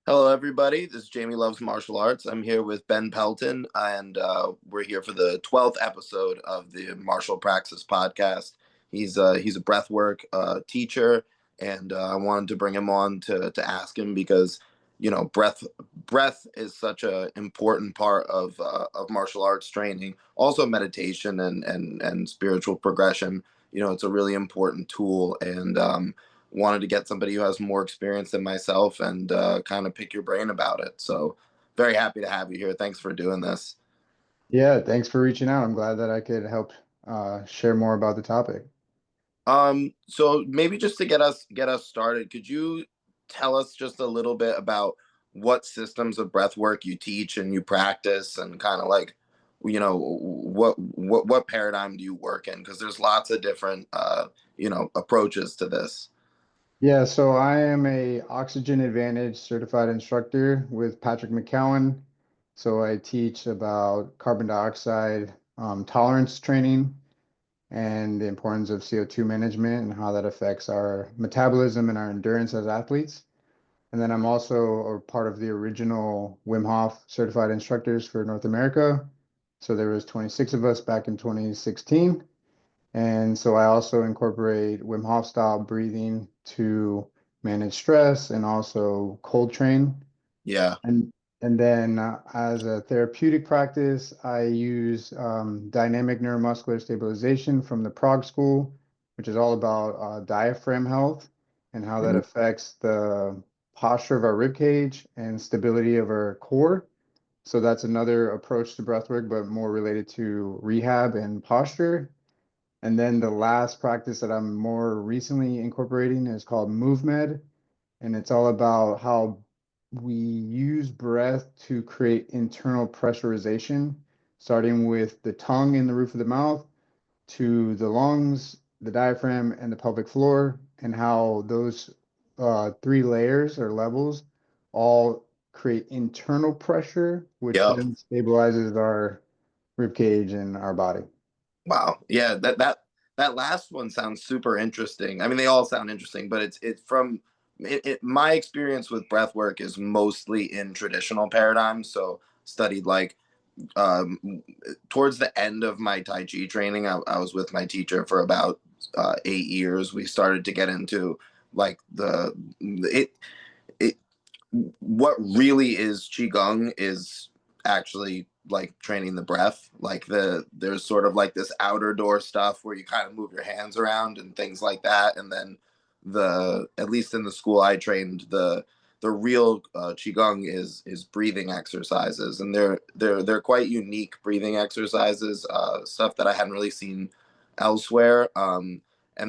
Hello, everybody. This is Jamie Loves Martial Arts. I'm here with Ben Pelton, and we're here for the 12th episode of the Martial Praxis podcast. He's a breathwork teacher, and I wanted to bring him on to ask him because breath is such a important part of martial arts training, also meditation and spiritual progression. It's a really important tool, and wanted to get somebody who has more experience than myself and kind of pick your brain about it. So, very happy to have you here. Thanks for doing this. Yeah, thanks for reaching out. I'm glad that I could help share more about the topic. So maybe just to get us started, could you tell us just a little bit about what systems of breath work you teach and you practice, and kind of like, what paradigm do you work in? Because there's lots of different approaches to this. Yeah, so I am a Oxygen Advantage certified instructor with Patrick McCowan. So I teach about carbon dioxide tolerance training and the importance of CO2 management and how that affects our metabolism and our endurance as athletes. And then I'm also a part of the original Wim Hof certified instructors for North America. So there was 26 of us back in 2016. And so I also incorporate Wim Hof style breathing to manage stress and also cold train. Yeah. And then as a therapeutic practice, I use dynamic neuromuscular stabilization from the Prague School, which is all about diaphragm health and how that Mhm. affects the posture of our rib cage and stability of our core. So that's another approach to breathwork, but more related to rehab and posture. And then the last practice that I'm more recently incorporating is called MoveMed, and it's all about how we use breath to create internal pressurization, starting with the tongue in the roof of the mouth to the lungs, the diaphragm, and the pelvic floor, and how those three layers or levels all create internal pressure, which Yep. then stabilizes our rib cage and our body. Wow. Yeah, that last one sounds super interesting. I mean, they all sound interesting, but it's from my experience with breath work is mostly in traditional paradigms. So studied like um, towards the end of my Tai Chi training, I was with my teacher for about 8 years. We started to get into like it it what really is qigong is actually like training the breath. Like there's sort of like this outer door stuff where you kind of move your hands around and things like that, and then the at least in the school I trained, the real qigong is breathing exercises, and they're quite unique breathing exercises, stuff that I hadn't really seen elsewhere. And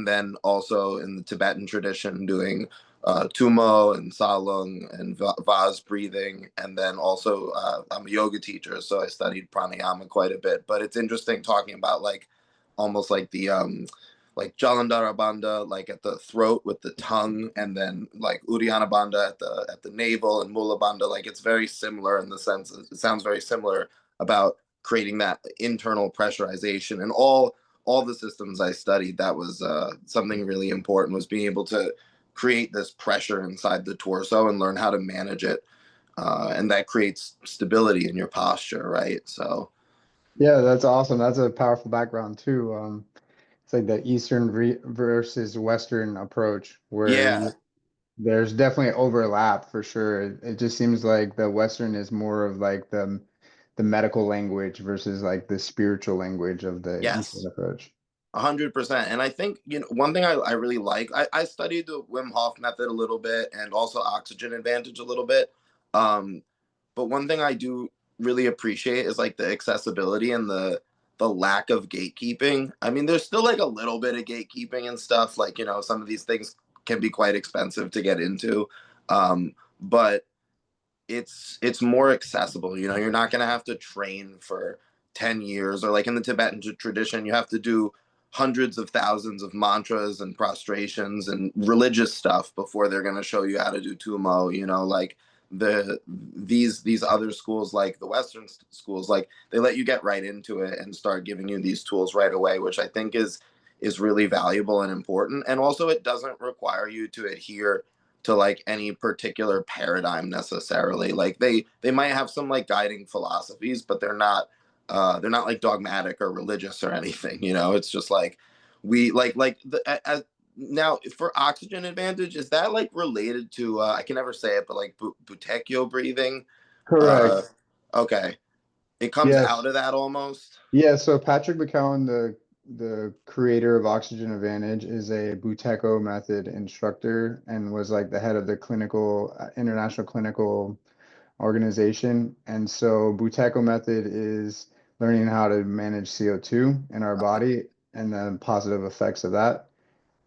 then also in the Tibetan tradition, doing Tumo and Salung and Vaz breathing. And then also, I'm a yoga teacher, so I studied pranayama quite a bit. But it's interesting talking about like almost like the like Jalandhara Bandha, like at the throat with the tongue, and then like Uddiyana Bandha at the navel, and Mula Bandha. Like it's very similar in the sense it sounds very similar about creating that internal pressurization. And all the systems I studied, that was something really important, was being able to create this pressure inside the torso and learn how to manage it. And that creates stability in your posture, right? So, Yeah, that's awesome. That's a powerful background too. It's like the Eastern versus Western approach, where yeah, there's definitely overlap for sure. It just seems like the Western is more of like the medical language versus like the spiritual language of the Eastern yes, approach. 100%. And I think, one thing I really like, I studied the Wim Hof method a little bit and also Oxygen Advantage a little bit. Um, but one thing I do really appreciate is like the accessibility and the lack of gatekeeping. I mean, there's still like a little bit of gatekeeping and stuff. Like, some of these things can be quite expensive to get into. But it's more accessible. You're not going to have to train for 10 years, or like in the Tibetan tradition, you have to do hundreds of thousands of mantras and prostrations and religious stuff before they're going to show you how to do tumo. Like these other schools, like the Western schools, like they let you get right into it and start giving you these tools right away, which I think is really valuable and important. And also, it doesn't require you to adhere to like any particular paradigm necessarily. Like they might have some like guiding philosophies, but they're not like dogmatic or religious or anything. You know, it's just like we like the as now for oxygen advantage, is that like related to I can never say it, but like butechio breathing? Uh, Correct. okay, it comes out Yes. of that almost. Yeah, so Patrick McCowan, the creator of Oxygen Advantage, is a Buteco method instructor and was like the head of the international clinical organization. And so Buteco method is learning how to manage CO2 in our body and the positive effects of that.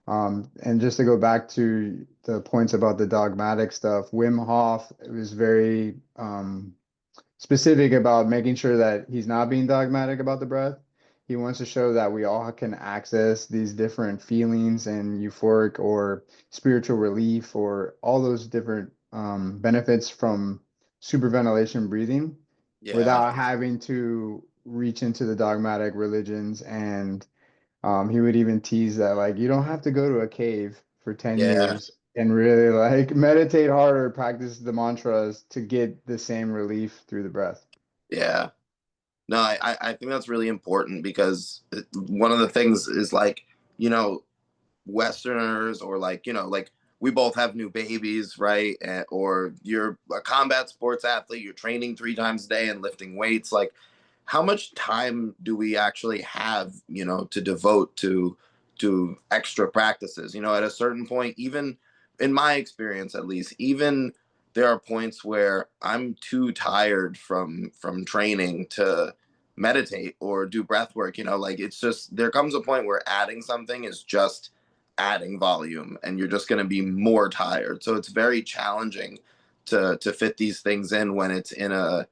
And just to go back to the points about the dogmatic stuff, Wim Hof was very specific about making sure that he's not being dogmatic about the breath. He wants to show that we all can access these different feelings and euphoric or spiritual relief or all those different benefits from superventilation breathing Yeah, without having to reach into the dogmatic religions. And he would even tease that, like, you don't have to go to a cave for 10 yeah, years and really like meditate harder, practice the mantras to get the same relief through the breath. yeah. No, I think that's really important because one of the things is like, you know, Westerners or like, you know, like we both have new babies, right? Or you're a combat sports athlete, you're training 3 times a day and lifting weights. Like, how much time do we actually have, you know, to devote to extra practices? You know, at a certain point, even in my experience at least, even there are points where I'm too tired from training to meditate or do breath work. You know, like it's just there comes a point where adding something is just adding volume and you're just going to be more tired, so it's very challenging to fit these things in when it's in a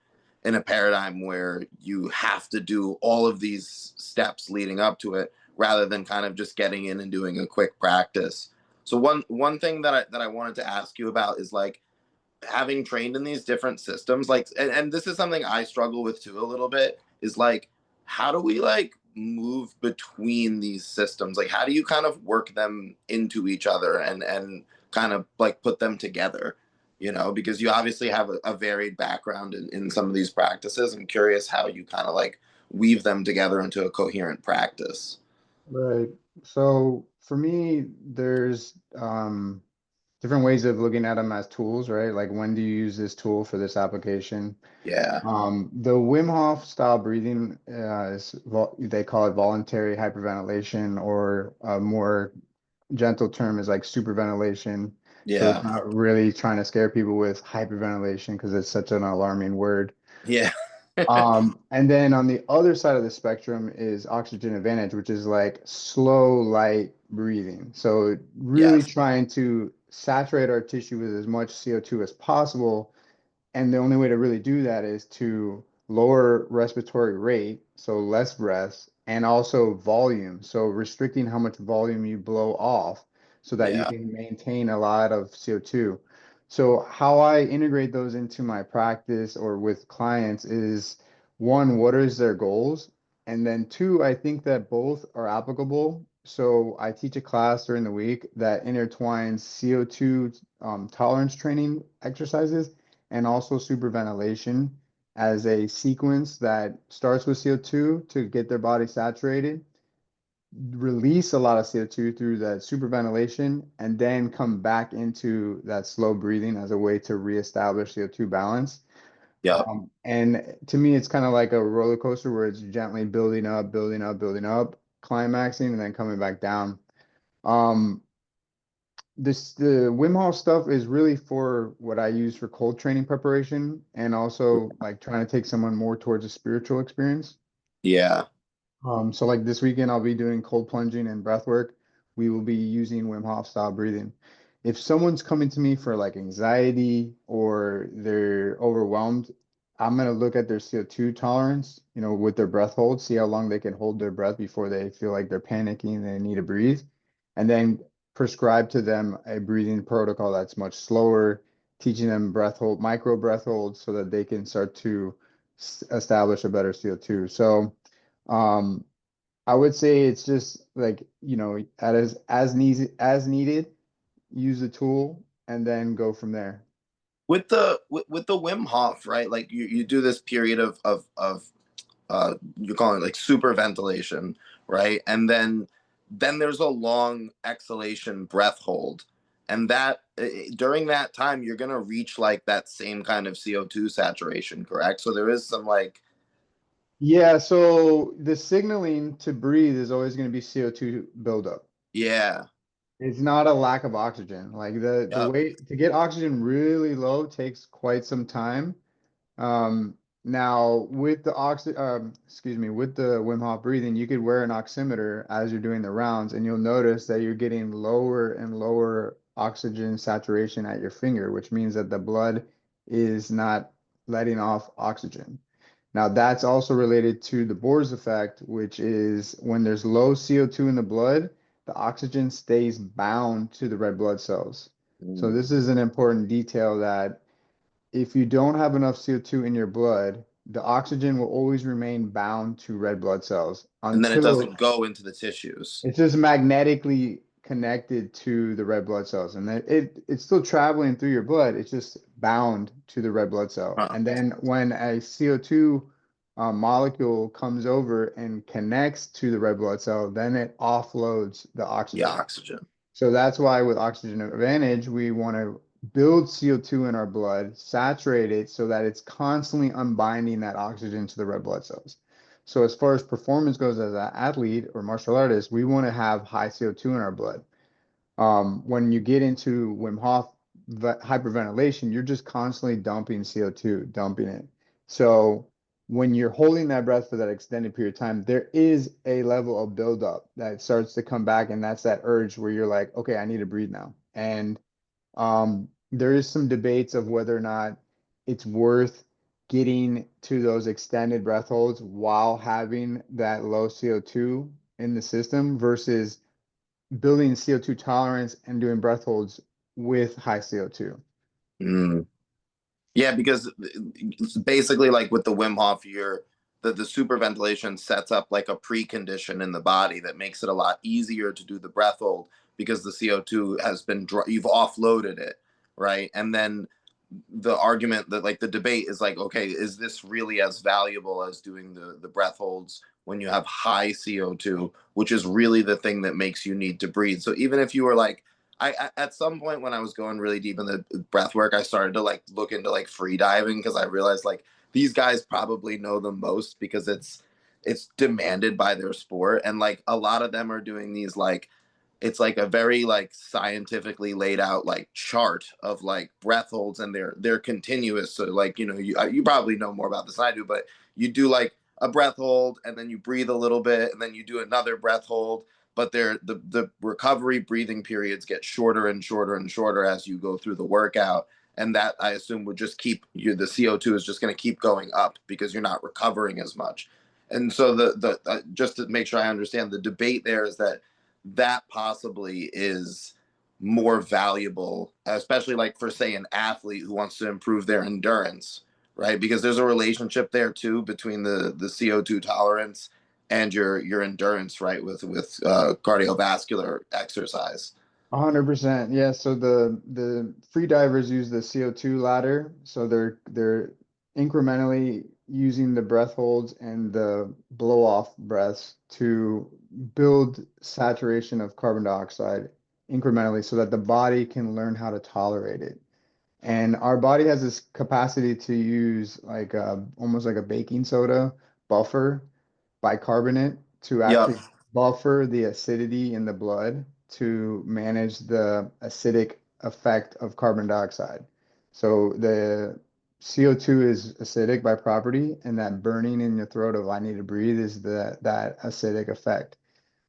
paradigm where you have to do all of these steps leading up to it rather than kind of just getting in and doing a quick practice. So one thing that I wanted to ask you about is like having trained in these different systems, like and this is something I struggle with too a little bit, is like how do we like move between these systems? Like how do you kind of work them into each other and kind of like put them together, you know, because you obviously have a varied background in some of these practices. I'm curious how you kind of like weave them together into a coherent practice. Right. So for me, there's different ways of looking at them as tools, right? Like when do you use this tool for this application? Yeah, The Wim Hof style breathing they call it voluntary hyperventilation, or a more gentle term is like superventilation. So it's yeah, not really trying to scare people with hyperventilation because it's such an alarming word. yeah. And then on the other side of the spectrum is oxygen advantage, which is like slow, light breathing. So really Yes, trying to saturate our tissue with as much CO2 as possible, and the only way to really do that is to lower respiratory rate, so less breaths, and also volume, so restricting how much volume you blow off so that you yeah, can maintain a lot of CO2. So how I integrate those into my practice or with clients is, one, what is their goals? And then two, I think that both are applicable. So I teach a class during the week that intertwines CO2 tolerance training exercises and also superventilation as a sequence that starts with CO2 to get their body saturated, release a lot of CO2 through that superventilation, and then come back into that slow breathing as a way to reestablish CO2 balance. yep, And to me, it's kind of like a roller coaster where it's gently building up, building up, building up, climaxing, and then coming back down. Um, the Wim Hof stuff is really for what I use for cold training preparation and also like trying to take someone more towards a spiritual experience. yeah, So like this weekend, I'll be doing cold plunging and breath work. We will be using Wim Hof style breathing. If someone's coming to me for like anxiety or they're overwhelmed, I'm gonna look at their CO2 tolerance, with their breath hold, see how long they can hold their breath before they feel like they're panicking and they need to breathe, and then prescribe to them a breathing protocol that's much slower, teaching them breath hold, micro breath holds, so that they can start to establish a better CO2. So. Um, I would say it's just like, as needed, use the tool. and then go from there. With the Wim Hof, right? Like you do this period of you're calling it like super ventilation, right? And then there's a long exhalation breath hold. And that during that time you're going to reach like that same kind of CO2 saturation, correct? So there is some like Yeah, so the signaling to breathe is always going to be CO2 buildup. yeah. It's not a lack of oxygen. Like the Yep. way to get oxygen really low takes quite some time. Now with the with the Wim Hof breathing, you could wear an oximeter as you're doing the rounds, and you'll notice that you're getting lower and lower oxygen saturation at your finger, which means that the blood is not letting off oxygen. Now that's also related to the Bohr's effect, which is when there's low CO2 in the blood, the oxygen stays bound to the red blood cells. So Mm. this is an important detail that if you don't have enough CO2 in your blood, the oxygen will always remain bound to red blood cells And then it until doesn't go into the tissues. it's just magnetically connected to the red blood cells. And then it's still traveling through your blood. It's just bound to the red blood cell. Huh. And then when a CO2 molecule comes over and connects to the red blood cell, then it offloads the Yeah, oxygen. oxygen. So that's why with Oxygen Advantage, we want to build CO2 in our blood, saturate it so that it's constantly unbinding that oxygen to the red blood cells. So as far as performance goes as an athlete or martial artist, we want to have high CO2 in our blood. When you get into Wim Hof hyperventilation, you're just constantly dumping CO2, dumping it. So when you're holding that breath for that extended period of time, there is a level of buildup that starts to come back, and that's that urge where you're like, okay, I need to breathe now. And there is some debates of whether or not it's worth getting to those extended breath holds while having that low CO2 in the system versus building CO2 tolerance and doing breath holds with high CO2. Mm. Yeah, because it's basically like with the Wim Hof, the super ventilation sets up like a precondition in the body that makes it a lot easier to do the breath hold because the CO2 has been you've offloaded it, right? And then the argument that like the debate is like, okay, is this really as valuable as doing the breath holds when you have high CO2, which is really the thing that makes you need to breathe. So even if you were like, at some point when I was going really deep in the breath work, I started to like look into like free diving because I realized like these guys probably know the most because it's demanded by their sport, and like a lot of them are doing these like it's like a very like scientifically laid out like chart of like breath holds, and they're continuous. So like you probably know more about this than I do, but you do like a breath hold and then you breathe a little bit and then you do another breath hold, but the recovery breathing periods get shorter and shorter and shorter as you go through the workout, and that I assume would just keep you the CO2 is just going to keep going up because you're not recovering as much. And so the just to make sure I understand, the debate there is that that possibly is more valuable, especially like for say an athlete who wants to improve their endurance, right? Because there's a relationship there too between the CO2 tolerance and your endurance, right? With cardiovascular exercise. 100%. Yeah, so the free divers use the CO2 ladder, so they're incrementally using the breath holds and the blow off breaths to build saturation of carbon dioxide incrementally so that the body can learn how to tolerate it. And our body has this capacity to use like almost like a baking soda buffer bicarbonate to Yep. actually buffer the acidity in the blood to manage the acidic effect of carbon dioxide. So the CO2 is acidic by property, and that burning in your throat of I need to breathe is that acidic effect.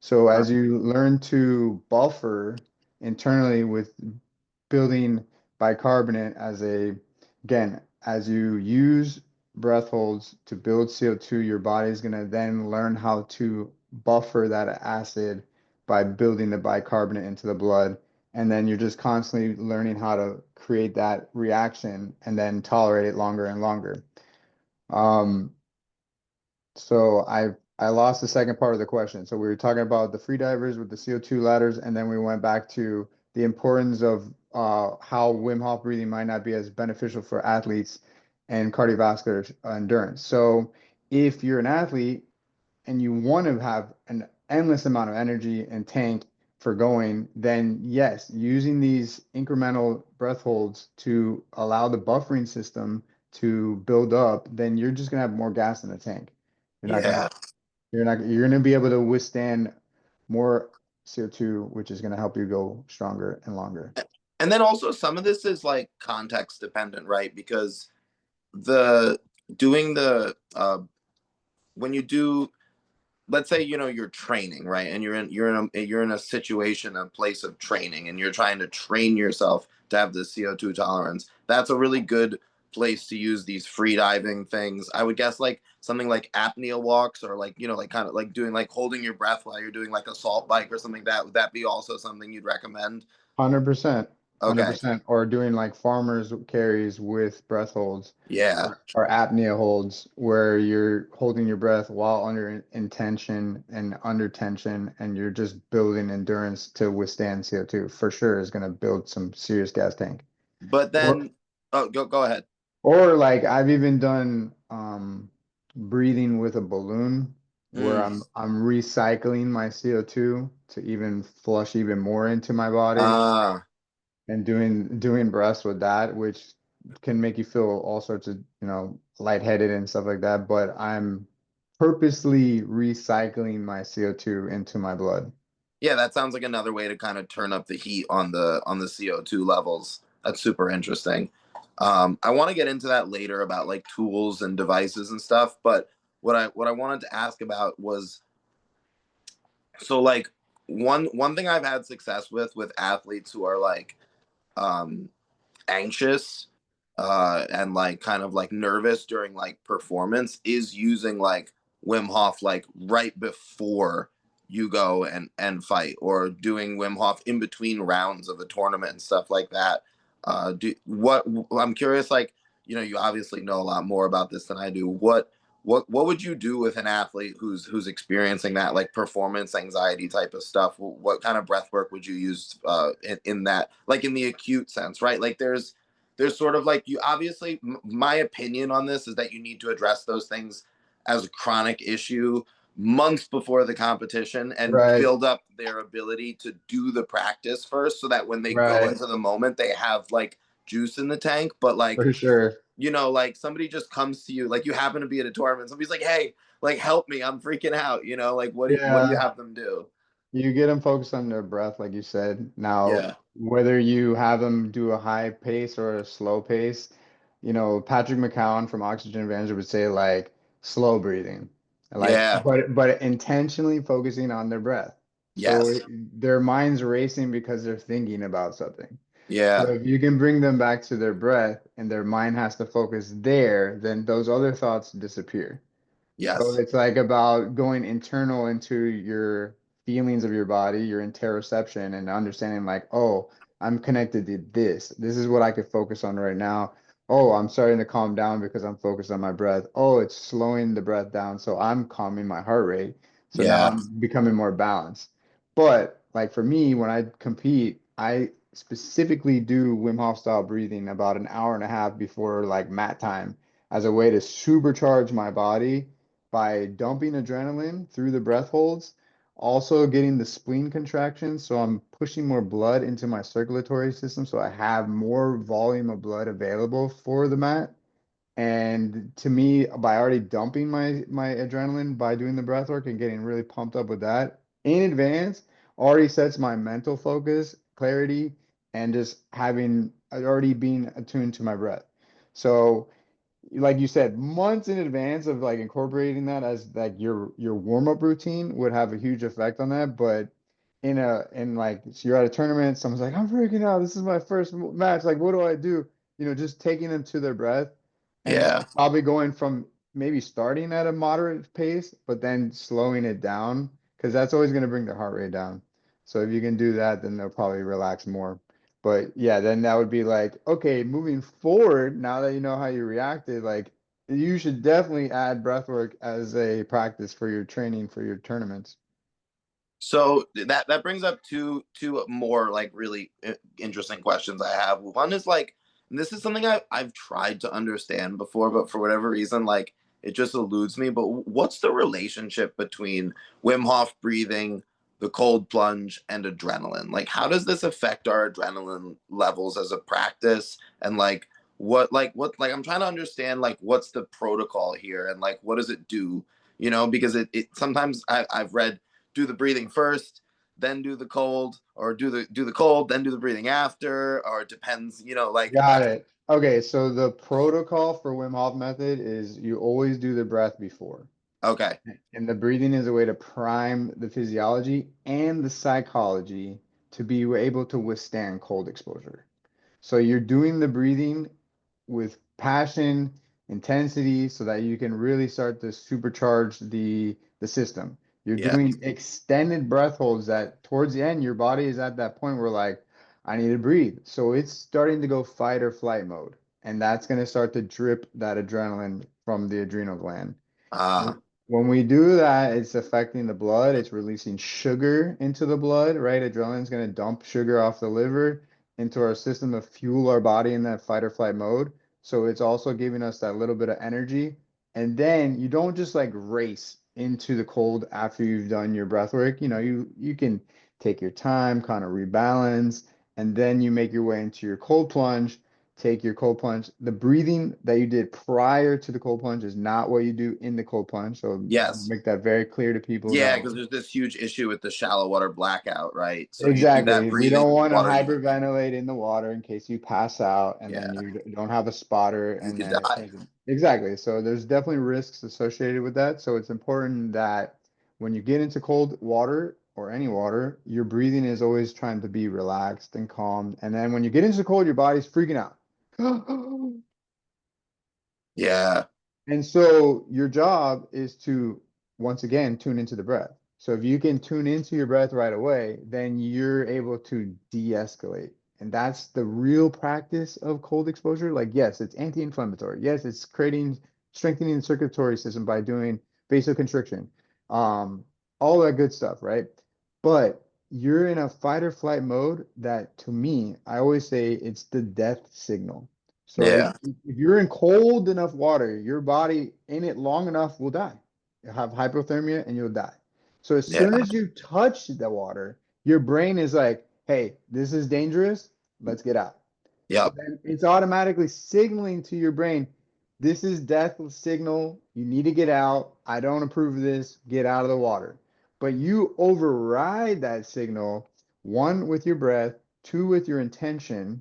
So as you learn to buffer internally with building bicarbonate as again, as you use breath holds to build CO2, your body is going to then learn how to buffer that acid by building the bicarbonate into the blood. And then you're just constantly learning how to create that reaction and then tolerate it longer and longer. Um, so I lost the second part of the question. So we were talking about the free divers with the CO2 ladders, and then we went back to the importance of how Wim Hof breathing might not be as beneficial for athletes and cardiovascular endurance. So if you're an athlete and you want to have an endless amount of energy and tank for going, then yes, using these incremental breath holds to allow the buffering system to build up, then you're just gonna have more gas in the tank. You're not gonna Yeah. you're gonna be able to withstand more CO2, which is gonna help you go stronger and longer. And then also some of this is like context dependent, right? Because the doing the when you do, let's say, you're training, right, and you're in a situation, a place of training, and you're trying to train yourself to have the CO2 tolerance. That's a really good place to use these free diving things. I would guess like something like apnea walks, or like, like kind of like doing, like holding your breath while you're doing like a salt bike or something like that. Would that be also something you'd recommend? 100%, Okay. 100%. Or doing like farmers carries with breath holds Yeah. or apnea holds where you're holding your breath while under intention and under tension, and you're just building endurance to withstand CO2 for sure is going to build some serious gas tank. But Or, then, oh, go ahead. or like I've even done breathing with a balloon where Mm. I'm recycling my CO2 to even flush even more into my body Ah. and doing breaths with that, which can make you feel all sorts of, lightheaded and stuff like that. But I'm purposely recycling my CO2 into my blood. Yeah, that sounds like another way to kind of turn up the heat on the CO2 levels. That's super interesting. I want to get into that later about like tools and devices and stuff, but what I wanted to ask about was, so like one thing I've had success with athletes who are like um anxious and like kind of like nervous during like performance is using like Wim Hof like right before you go and fight, or doing Wim Hof in between rounds of a tournament and stuff like that. Do what I'm curious, like, you obviously know a lot more about this than I do. What would you do with an athlete who's experiencing that like performance anxiety type of stuff? What kind of breath work would you use in that, like in the acute sense, right? Like there's sort of like, you obviously, my opinion on this is that you need to address those things as a chronic issue months before the competition, and Right, build up their ability to do the practice first, so that when they go right, into the moment they have like juice in the tank. But like, for sure. like somebody just comes to you, like you happen to be at a tournament, somebody's like, hey, like help me, I'm freaking out, like what do you Yeah, have them do? you get them focused on their breath, like you said. Now, Yeah. whether you have them do a high pace or a slow pace, Patrick McCowan from Oxygen Advantage would say like slow breathing, like, Yeah. but intentionally focusing on their breath. So Yes. their mind's racing because they're thinking about something. So Yeah. if you can bring them back to their breath and their mind has to focus there, then those other thoughts disappear. So Yes. it's like about going internal into your feelings of your body, your interoception, and understanding like, oh, I'm connected to this. This is what I could focus on right now. Oh, I'm starting to calm down because I'm focused on my breath. Oh, it's slowing the breath down, so I'm calming my heart rate. So now Yeah. I'm becoming more balanced. But like for me, when I compete, I specifically do Wim Hof style breathing about an hour and a half before like mat time as a way to supercharge my body by dumping adrenaline through the breath holds, also getting the spleen contraction. So I'm pushing more blood into my circulatory system. So I have more volume of blood available for the mat. And to me, by already dumping my adrenaline by doing the breath work and getting really pumped up with that in advance, already sets my mental focus, clarity, and just having already being attuned to my breath. So like you said, months in advance of like incorporating that as like your warm-up routine would have a huge effect on that. But in like so you're at a tournament, someone's like, I'm freaking out. This is my first match. Like, what do I do? Just taking them to their breath and Yeah. probably going from maybe starting at a moderate pace, but then slowing it down because that's always going to bring their heart rate down. So if you can do that, then they'll probably relax more. But yeah, then that would be like, okay, moving forward, now that you know how you reacted, like you should definitely add breath work as a practice for your training for your tournaments. So that brings up two more like really interesting questions I have. One is like, and this is something I've tried to understand before, but for whatever reason, like it just eludes me. But what's the relationship between Wim Hof breathing, the cold plunge, and adrenaline? Like, how does this affect our adrenaline levels as a practice? And like I'm trying to understand like what's the protocol here and like what does it do? You know, because it sometimes I've read do the breathing first, then do the cold, or do the cold, then do the breathing after, or it depends. You know, like Got it. Okay, so the protocol for Wim Hof method is you always do the breath before. okay, And the breathing is a way to prime the physiology and the psychology to be able to withstand cold exposure. So you're doing the breathing with passion, intensity, so that you can really start to supercharge the system. You're yeah, doing extended breath holds that towards the end, your body is at that point where like, I need to breathe. So it's starting to go fight or flight mode. And that's going to start to drip that adrenaline from the adrenal gland. uh, When we do that, it's affecting the blood. It's releasing sugar into the blood, right? Adrenaline is going to dump sugar off the liver into our system to fuel our body in that fight or flight mode. So it's also giving us that little bit of energy. And then you don't just like race into the cold after you've done your breath work. You know, you can take your time, kind of rebalance, and then you make your way into your cold plunge. Take your cold plunge. The breathing that you did prior to the cold plunge is not what you do in the cold plunge. So yes, make that very clear to people yeah, that because there's this huge issue with the shallow water blackout, right? So you do that exactly. We breathing don't want to water, hyperventilate in the water in case you pass out and then yeah, you don't have a spotter you and could then it die. turns in. Exactly. So there's definitely risks associated with that. So it's important that when you get into cold water or any water, your breathing is always trying to be relaxed and calm. And then when you get into the cold, your body's freaking out. Yeah, And so your job is to, once again, tune into the breath. So if you can tune into your breath right away, then you're able to de-escalate. And that's the real practice of cold exposure. Like, yes, it's anti-inflammatory. Yes, it's creating, strengthening the circulatory system by doing vasoconstriction, um, all that good stuff, right? But you're in a fight or flight mode that, to me, I always say it's the death signal. So yeah, if you're in cold enough water, your body in it long enough will die. You'll have hypothermia and you'll die. So as yeah, soon as you touch the water, your brain is like, hey, this is dangerous. Let's get out. So yep, then it's automatically signaling to your brain, this is death signal. You need to get out. I don't approve of this. Get out of the water. But you override that signal, one with your breath, two with your intention,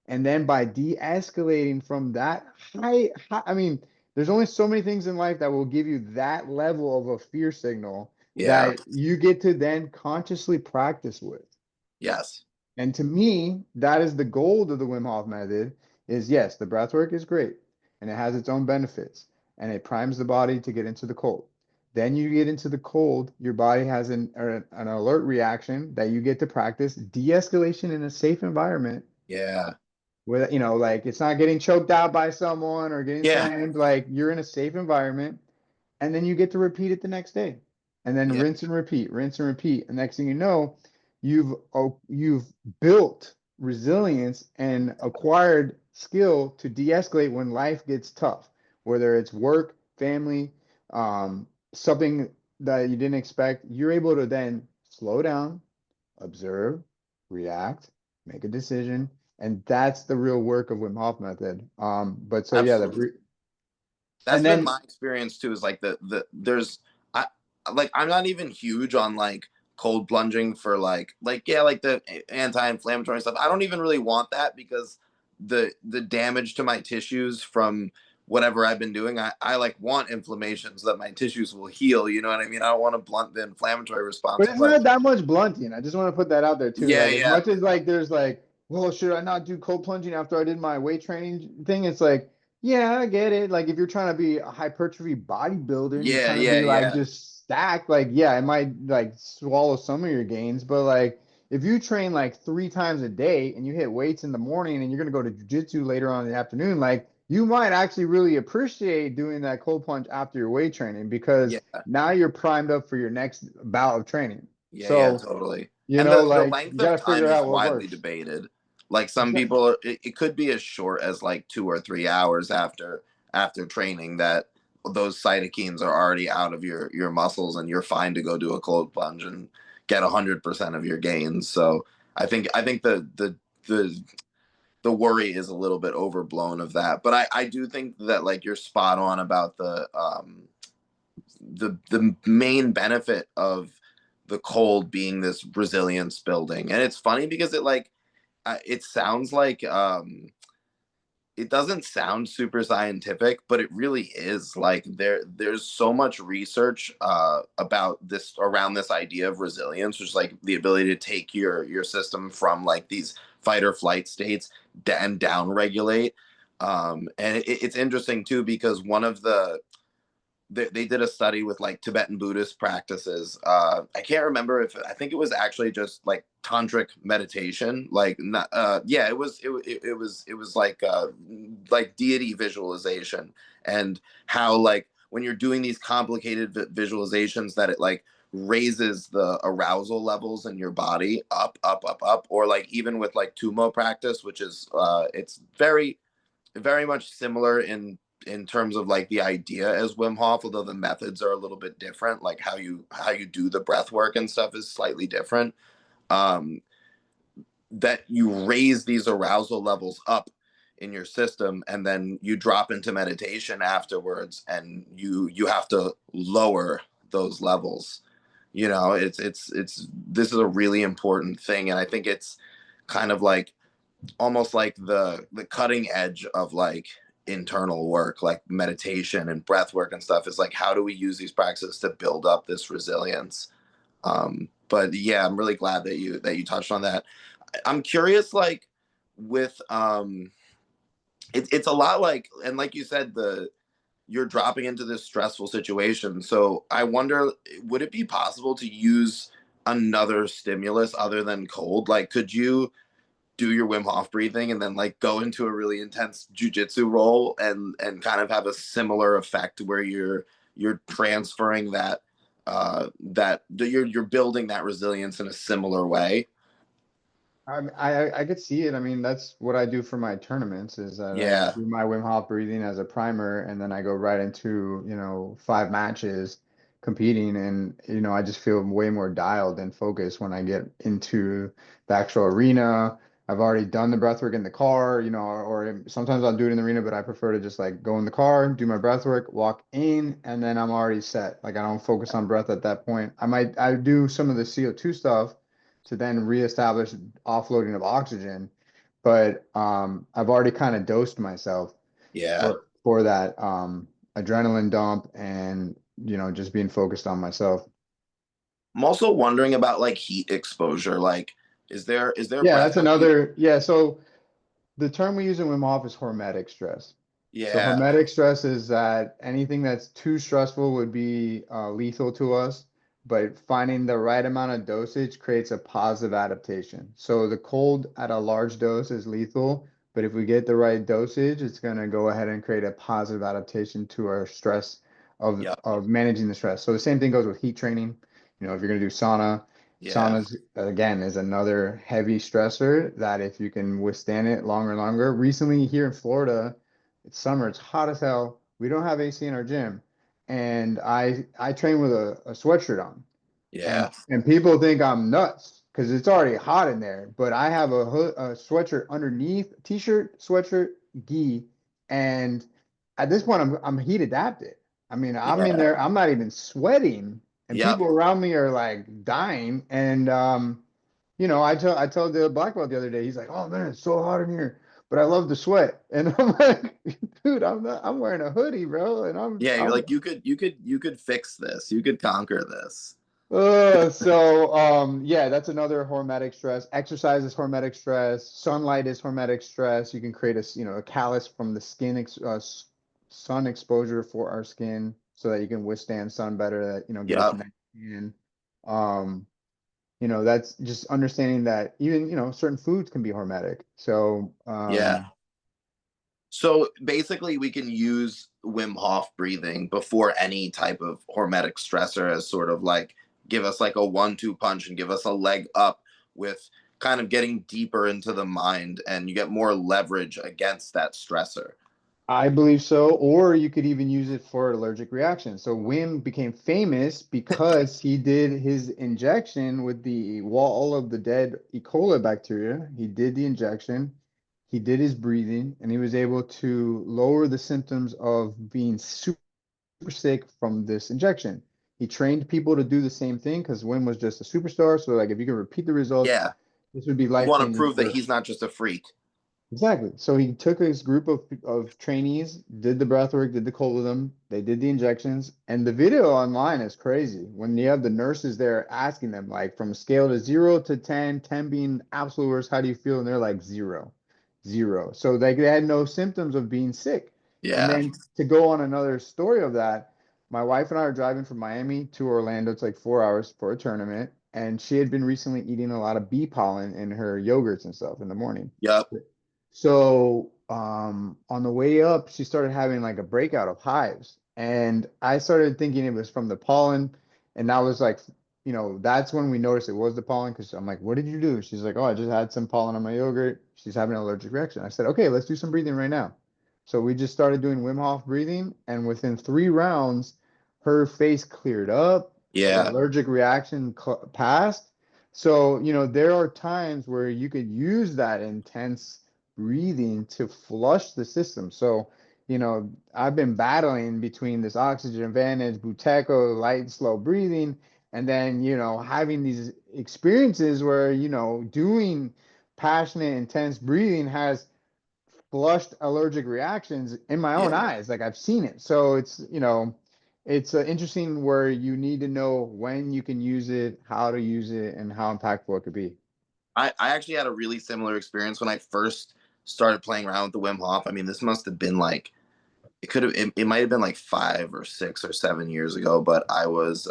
and then by de-escalating from that I mean, there's only so many things in life that will give you that level of a fear signal yeah, that you get to then consciously practice with. yes, And to me, that is the goal of the Wim Hof method is yes, the breath work is great and it has its own benefits and it primes the body to get into the cold. Then you get into the cold, your body has an alert reaction that you get to practice de-escalation in a safe environment yeah, where, you know, like it's not getting choked out by someone or getting yeah, slammed, like you're in a safe environment and then you get to repeat it the next day and then yeah, rinse and repeat, and next thing you know you've built resilience and acquired skill to de-escalate when life gets tough, whether it's work, family, something that you didn't expect. You're able to then slow down, observe, react, make a decision, and that's the real work of Wim Hof method. But so yeah, absolutely. That's and been then my experience too. Is like there's I like I'm not even huge on like cold plunging for like yeah like the anti-inflammatory stuff. I don't even really want that because the damage to my tissues from whatever I've been doing, I like want inflammation so that my tissues will heal. You know what I mean? I don't want to blunt the inflammatory response, But it's but not that much blunting. I just want to put that out there too. yeah, Like as yeah, much as like there's like, well, should I not do cold plunging after I did my weight training thing? It's like, yeah, I get it. Like if you're trying to be a hypertrophy bodybuilder and you're yeah, trying to yeah, be like yeah, just stacked, like yeah, it might like swallow some of your gains. But like if you train like 3 times a day and you hit weights in the morning and you're gonna go to jujitsu later on in the afternoon, like you might actually really appreciate doing that cold plunge after your weight training because yeah. now you're primed up for your next bout of training. Yeah, So, totally. you And know, the like length you of gotta time figure is out what widely works. debated. Like some Exactly. people, it could be as short as like 2 or 3 hours after training that those cytokines are already out of your muscles and you're fine to go do a cold plunge and get 100% of your gains. So I think the the worry is a little bit overblown of that. But I do think that like you're spot on about the main benefit of the cold being this resilience building. And it's funny because it sounds like it doesn't sound super scientific, but it really is. Like there's so much research about this around this idea of resilience, which is like the ability to take your system from like these fight or flight states and down regulate. And it's interesting too because one of they did a study with like Tibetan Buddhist practices. I can't remember if I think it was actually just like tantric meditation. Like not, yeah, it was like deity visualization and how like when you're doing these complicated visualizations that it like raises the arousal levels in your body up, or like even with like tumo practice, which is it's very much similar in terms of like the idea as Wim Hof, although the methods are a little bit different. Like how you do the breath work and stuff is slightly different. Um, that you raise these arousal levels up in your system and then you drop into meditation afterwards and you have to lower those levels. It's this is a really important thing, and I think it's kind of like almost like the cutting edge of like internal work, like meditation and breath work and stuff, is like how do we use these practices to build up this resilience. But yeah, I'm really glad that you touched on that. I'm curious, like with it's a lot like, and like you said, the you're dropping into this stressful situation, so I wonder, would it be possible to use another stimulus other than cold? Like could you do your Wim Hof breathing and then like go into a really intense jujitsu roll and kind of have a similar effect where you're transferring that you're building that resilience in a similar way. I could see it. I mean, that's what I do for my tournaments is that I Yeah. do my Wim Hof breathing as a primer and then I go right into, 5 matches competing and, I just feel way more dialed and focused when I get into the actual arena. I've already done the breath work in the car, or sometimes I'll do it in the arena, but I prefer to just like go in the car, do my breath work, walk in, and then I'm already set. Like I don't focus on breath at that point. I do some of the CO2 stuff to then reestablish offloading of oxygen. But I've already kind of dosed myself Yeah. for that adrenaline dump and just being focused on myself. I'm also wondering about like heat exposure. Like, is there Yeah, that's breath work you? another. Yeah, so the term we use in Wim Hof is hormetic stress. So Yeah. hormetic stress is that anything that's too stressful would be lethal to us, but finding the right amount of dosage creates a positive adaptation. So the cold at a large dose is lethal, but if we get the right dosage, it's going to go ahead and create a positive adaptation to our stress of Yep. of managing the stress. So the same thing goes with heat training. If you're going to do sauna, Yeah. saunas again is another heavy stressor that if you can withstand it longer and longer. Recently here in Florida, it's summer. It's hot as hell. We don't have AC in our gym, and I train with a sweatshirt on, and Yeah. and people think I'm nuts because it's already hot in there. But I have a sweatshirt underneath, t-shirt, sweatshirt, gi, and at this point I'm heat adapted. I mean, I'm in Yeah. there. I'm not even sweating, and Yep. people around me are like dying. And I told the black belt the other day. He's like, "Oh man, it's so hot in here." But I love the sweat. And I'm like, dude, I'm wearing a hoodie, bro. And Yeah. You're like you could fix this. You could conquer this. yeah, that's another hormetic stress. Exercise is hormetic stress. Sunlight is hormetic stress. You can create a callus from the sun exposure for our skin so that you can withstand sun better, that, get us Yep. nice skin. Um, that's just understanding that even, certain foods can be hormetic. So, Yeah. So basically, we can use Wim Hof breathing before any type of hormetic stressor as sort of like give us like a 1-2 punch and give us a leg up with kind of getting deeper into the mind, and you get more leverage against that stressor. I believe so, or you could even use it for allergic reaction. So Wim became famous because he did his injection with the wall of the dead E. coli bacteria. He did the injection, he did his breathing, and he was able to lower the symptoms of being super sick from this injection. He trained people to do the same thing because Wim was just a superstar. So like if you can repeat the results, Yeah, this would be you want to life-changing prove that for. he's not just a freak. Exactly. So he took his group of trainees, did the breath work, did the cold with them, they did the injections, and the video online is crazy. When you have the nurses there asking them, like from a scale to 0 to 10, 10 being absolute worst, how do you feel? And they're like zero, zero. So like they had no symptoms of being sick. And Yeah. then to go on another story of that, my wife and I are driving from Miami to Orlando. It's like 4 hours for a tournament. And she had been recently eating a lot of bee pollen in her yogurts and stuff in the morning. Yep. So on the way up, she started having like a breakout of hives. And I started thinking it was from the pollen. And that was like, that's when we noticed it was the pollen because I'm like, what did you do? She's like, oh, I just had some pollen on my yogurt. She's having an allergic reaction. I said, okay, let's do some breathing right now. So we just started doing Wim Hof breathing. And within 3 rounds, her face cleared up. The Yeah. allergic reaction passed. So, there are times where you could use that intense breathing to flush the system. So, I've been battling between this oxygen advantage, Buteco, light and slow breathing, and then, having these experiences where, doing passionate, intense breathing has flushed allergic reactions in my own Yeah. eyes. Like I've seen it. So it's interesting where you need to know when you can use it, how to use it, and how impactful it could be. I actually had a really similar experience when I first started playing around with the Wim Hof. I mean, this must have been like it might have been like 5 or 6 or 7 years ago, but I was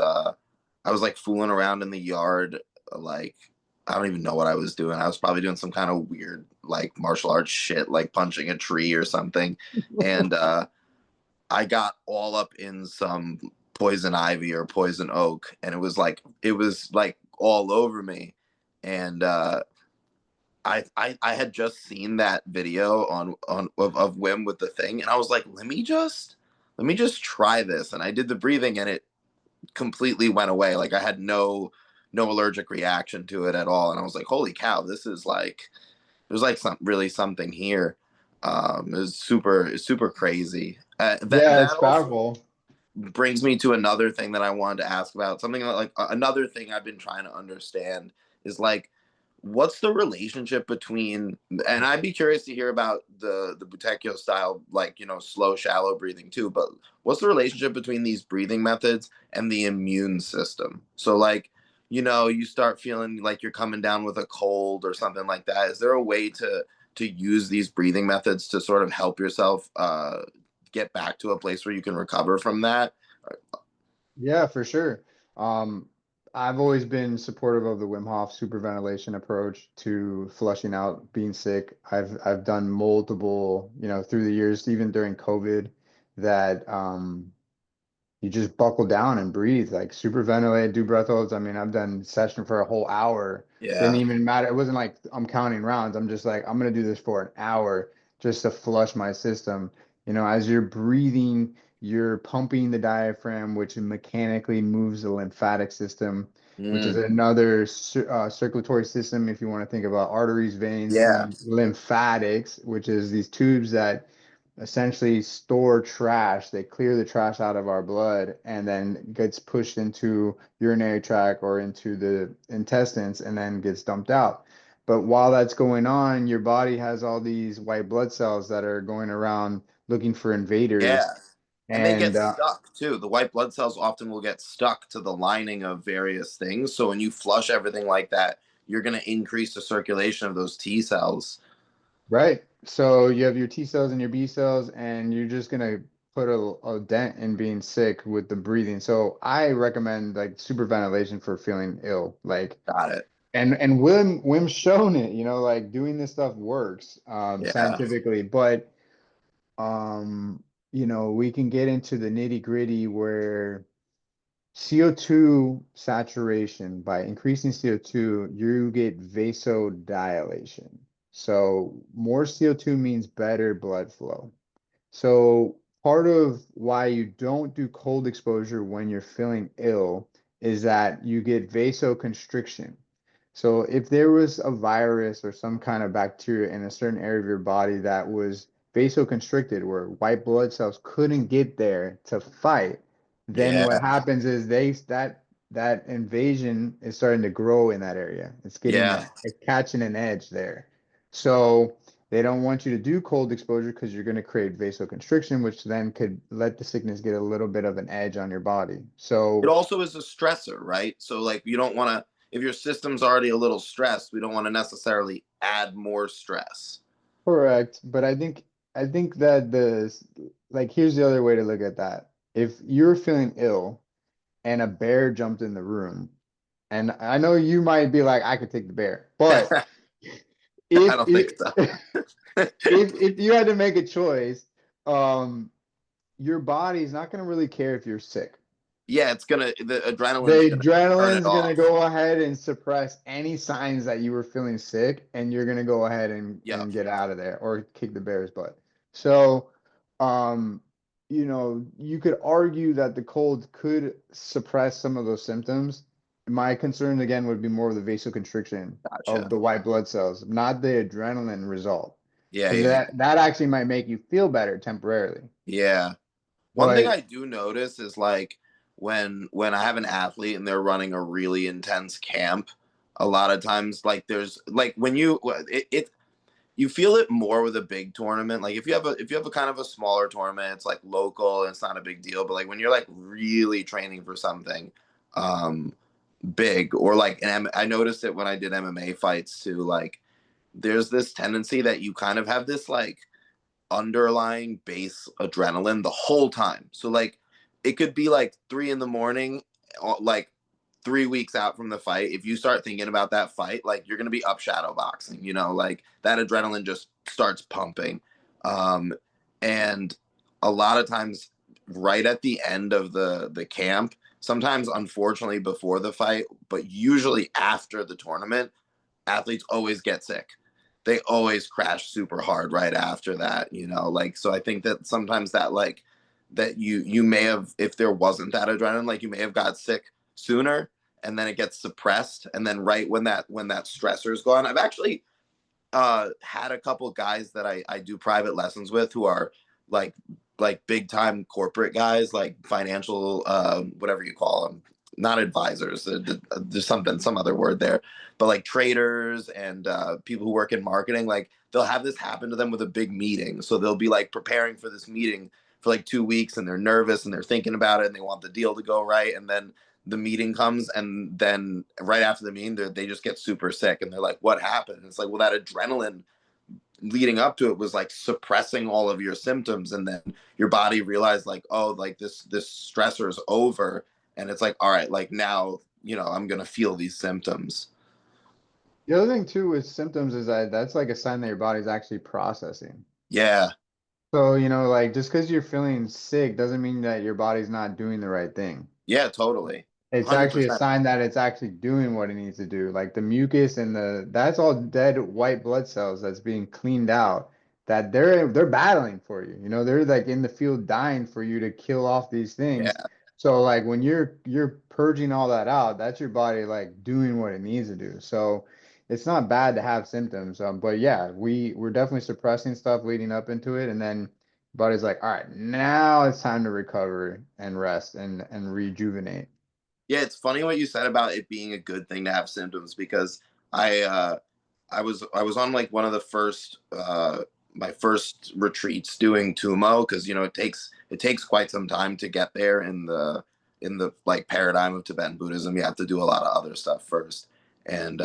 like fooling around in the yard, like I don't even know what I was doing. I was probably doing some kind of weird like martial arts shit, like punching a tree or something, and I got all up in some poison ivy or poison oak, and it was like all over me, and I had just seen that video of Wim with the thing, and I was like, let me just try this, and I did the breathing, and it completely went away. Like I had no allergic reaction to it at all, and I was like, holy cow, this is like there's like really something here. It's super crazy. That Yeah, it's that also powerful. brings me to another thing that I wanted to ask about. Something like another thing I've been trying to understand is like what's the relationship between, and I'd be curious to hear about the Butecchio style, like slow shallow breathing too, but what's the relationship between these breathing methods and the immune system? So like you start feeling like you're coming down with a cold or something like that. Is there a way to use these breathing methods to sort of help yourself get back to a place where you can recover from that? Yeah, for sure. Um, I've always been supportive of the Wim Hof superventilation approach to flushing out being sick. I've done multiple, through the years, even during COVID, that you just buckle down and breathe, like super ventilate, do breath holds. I mean, I've done session for a whole hour. Didn't Yeah. even matter. It wasn't like I'm counting rounds. I'm just like, I'm gonna do this for an hour just to flush my system. As you're breathing, you're pumping the diaphragm, which mechanically moves the lymphatic system, which is Mm. another circulatory system. If you want to think about arteries, veins, Yeah. and lymphatics, which is these tubes that essentially store trash. They clear the trash out of our blood and then gets pushed into urinary tract or into the intestines and then gets dumped out. But while that's going on, your body has all these white blood cells that are going around looking for Yeah. invaders. And they get And stuck too. The white blood cells often will get stuck to the lining of various things. So when you flush everything like that, you're going to increase the circulation of those T cells. right. So you have your T cells and your B cells, and you're just gonna put a dent in being sick with the breathing. So I recommend like super ventilation for feeling ill. Like Got it. and Wim's shown it, like doing this stuff works Yeah. scientifically, but we can get into the nitty gritty where CO2 saturation, by increasing CO2, you get vasodilation. So more CO2 means better blood flow. So part of why you don't do cold exposure when you're feeling ill is that you get vasoconstriction. So if there was a virus or some kind of bacteria in a certain area of your body that was vasoconstricted, where white blood cells couldn't get there to fight, then Yeah, what happens is that invasion is starting to grow in that area. yeah. It's catching an edge there. So they don't want you to do cold exposure because you're going to create vasoconstriction, which then could let the sickness get a little bit of an edge on your body. It So also is a stressor, right? So like you don't want to, if your system's already a little stressed, we don't want to necessarily add more stress. correct, but I think that like here's the other way to look at that. If you're feeling ill and a bear jumped in the room, and I know you might be like, I could take the bear, but I if don't think it so. if you had to make a choice, um, your body's not going to really care if you're sick. Yeah, the adrenaline's The gonna turn it adrenaline's gonna off. go ahead and suppress any signs that you were feeling sick, and you're gonna go ahead Yep. and get out of there or kick the bear's butt. So, um, you could argue that the cold could suppress some of those symptoms. My concern again would be more of the vasoconstriction of Gotcha. the white blood cells, not the adrenaline result, Yeah, because yeah, that actually might make you feel better temporarily. yeah. One thing But I do notice is like when I have an athlete and they're running a really intense camp, a lot of times like there's like when it you feel it more with a big tournament. Like if you have a kind of a smaller tournament, it's like local and it's not a big deal. But like when you're like really training for something um big or like I noticed it when I did MMA fights too. Like there's this tendency that you kind of have this like underlying base adrenaline the whole time. So like it could be like 3 in the morning, like 3 weeks out from the fight. If you start thinking about that fight, like you're gonna be up shadow boxing, like that adrenaline just starts pumping. Um, and a lot of times right at the end of the camp, sometimes unfortunately before the fight, but usually after the tournament, athletes always get sick. They always crash super hard right after that, like so I think that sometimes that like that you may have, if there wasn't that adrenaline, like you may have got sick sooner and then it gets suppressed and then right when that stressor is gone. I've actually had a couple guys that I do private lessons with who are like big time corporate guys, like financial whatever you call them, not advisors. There's some other word there, but like traders and people who work in marketing. Like they'll have this happen to them with a big meeting, so they'll be like preparing for this meeting for like 2 weeks, and they're nervous and they're thinking about it and they want the deal to go right, and then the meeting comes and then right after the meeting they just get super sick and they're like, what happened? And it's like, well, that adrenaline leading up to it was like suppressing all of your symptoms, and then your body realized like, oh, like this stressor is over, and it's like, all right, like now I'm gonna feel these symptoms. the other thing too with symptoms is that that's like a sign that your body's actually processing. Yeah, So, like just because you're feeling sick doesn't mean that your body's not doing the right thing. yeah, totally, It's actually a 100%. sign that it's actually doing what it needs to do. Like the mucus and that's all dead white blood cells that's being cleaned out that they're battling for you. They're like in the field dying for you to kill off these things. Yeah, So like when you're purging all that out, that's your body like doing what it needs to do. So it's not bad to have symptoms. But yeah, we're definitely suppressing stuff leading up into it, and then body's like, all right, now it's time to recover and rest and rejuvenate. yeah, it's funny what you said about it being a good thing to have symptoms, because I was on like one of the first my first retreats doing tumo, because it takes quite some time to get there in the like paradigm of Tibetan Buddhism. You have to do a lot of other stuff first, and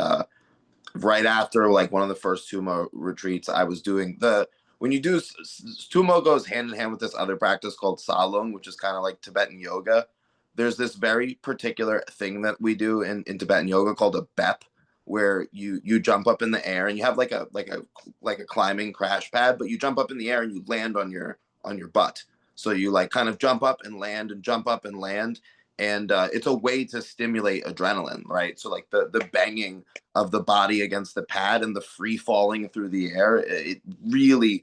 right after like one of the first tumo retreats, I was doing the when you do tumo goes hand in hand with this other practice called salung, which is kind of like Tibetan yoga. There's this very particular thing that we do in Tibetan yoga called a bep, where you jump up in the air and you have like a climbing crash pad, but you jump up in the air and you land on your butt. So you like kind of jump up and land and jump up and land, and it's a way to stimulate adrenaline, right? So like the banging of the body against the pad and the free falling through the air, it really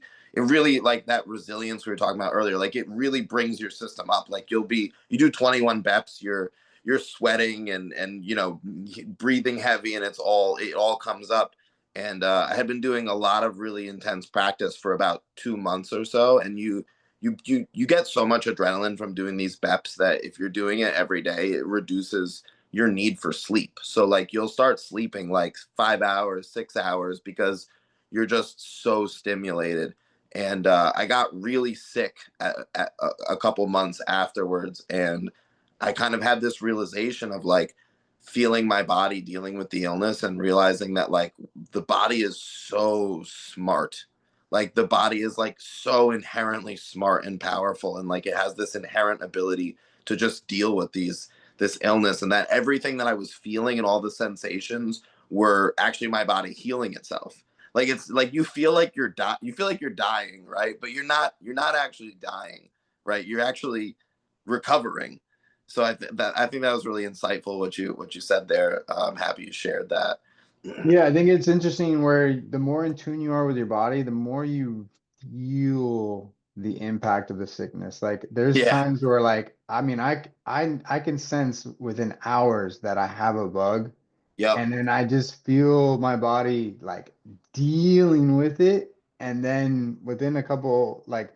like that resilience we were talking about earlier. Like it really brings your system up. Like you do 21 beps, you're sweating and breathing heavy, and it all comes up. And I had been doing a lot of really intense practice for about 2 months or so, and you get so much adrenaline from doing these beps that if you're doing it every day, it reduces your need for sleep. So like you'll start sleeping like 5 hours, 6 hours because you're just so stimulated. And I got really sick at a couple months afterwards, and I kind of had this realization of like feeling my body dealing with the illness and realizing that like the body is so smart. Like the body is like so inherently smart and powerful, and like it has this inherent ability to just deal with this illness, and that everything that I was feeling and all the sensations were actually my body healing itself. Like it's like you feel like you're dying, right? But you're not actually dying, right? You're actually recovering. So I think that was really insightful what you said there. I'm happy you shared that. Yeah, I think it's interesting where the more in tune you are with your body, the more you feel the impact of the sickness. Like there's Yeah. times where like I mean I can sense within hours that I have a bug, Yep. and then I just feel my body like dealing with it, and then within a couple like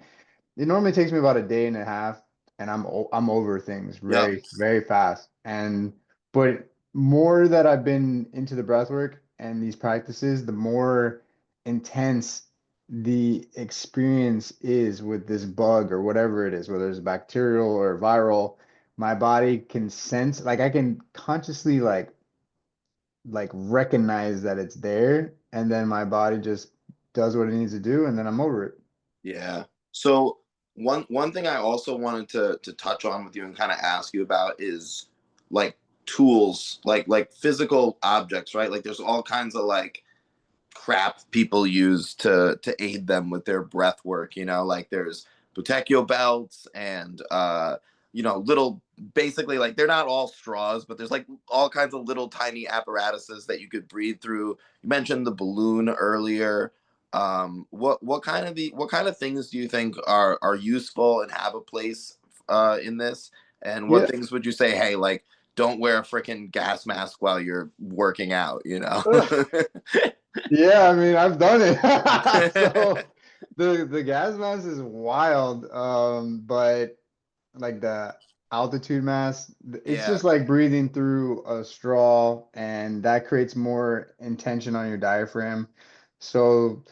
it normally takes me about a day and a half, and I'm over things Yep. very fast. And but more that I've been into the breath work and these practices, the more intense the experience is with this bug or whatever it is, whether it's bacterial or viral. My body can sense, like I can consciously like recognize that it's there, and then my body just does what it needs to do, and then I'm over it. Yeah. So one thing I also wanted to touch on with you and kind of ask you about is like tools, like physical objects, right? Like there's all kinds of like crap people use to aid them with their breath work. Like there's butecchio belts and little, basically like they're not all straws, but there's like all kinds of little tiny apparatuses that you could breathe through. You mentioned the balloon earlier. What kind of things do you think are useful and have a place in this? And what Yeah. things would you say, hey, like don't wear a freaking gas mask while you're working out? Yeah, I mean, I've done it. So the gas mask is wild. But like the altitude mask, it's Yeah. just like breathing through a straw, and that creates more intention on your diaphragm. So